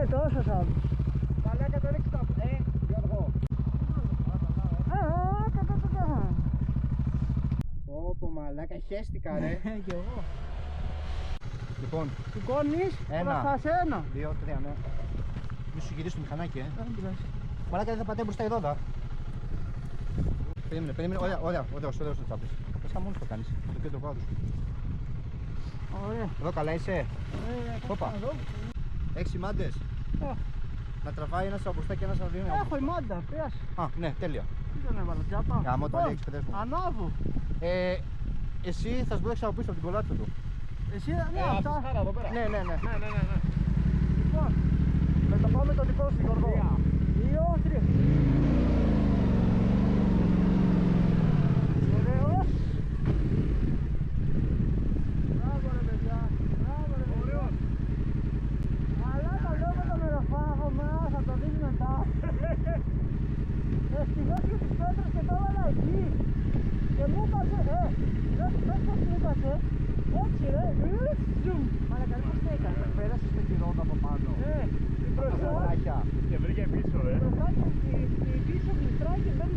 τόσο θα. Μαλάκα το ρίξε τα... Γιώργο. Όπο μαλάκα, χέστηκα ρε. Κι εγώ. Λοιπόν, Σηκώνεις μπροστά σε ένα. 2, 3, ναι. Μη σου γυρίσει το μηχανάκι, Μαλάκα δεν θα πατάει μπροστά η ρόδα. Περίμενε, ωραία το τσάπεις. Πες μόνος το κάνεις, το κέντρο βάδους. Ωραία. Εδώ καλά είσαι. Όπα. Έχεις σημάντες. Να τραβάει ένας από μπροστά και ένας από δίνει. Έχω η μάντα, πες. Α, ναι, τέλεια. Τι τον έβαλα, τσάπα. Γάμο το Αλέξη, παιδες μου. Ανάβω. Εσύ θα σμπρώξεις από πίσω από την κολάτσα του. Εσύ, ναι, αυτά. Ναι. Λοιπόν, Με το πάμε το δικό σου, Γιώργο. 2, 3. Ωραίος. Μπράβο ρε παιδιά, μπράβο ρε παιδιά. Αλλά τα λόγω το μεροφάγο μας, θα το δεις μετά. Ευτυχώς και τις πέτρες και το έβαλα εκεί. Και μου είπασε, πες πως μου είπασε. Έτσι ρε, ζουμ. Μαλάκα, πώς το έκανε. Πέρασες με τη ρόδα από πάνω. Μπροστά Και βρήκε πίσω, μπροστά και πίσω γλιστράει και μπαίνει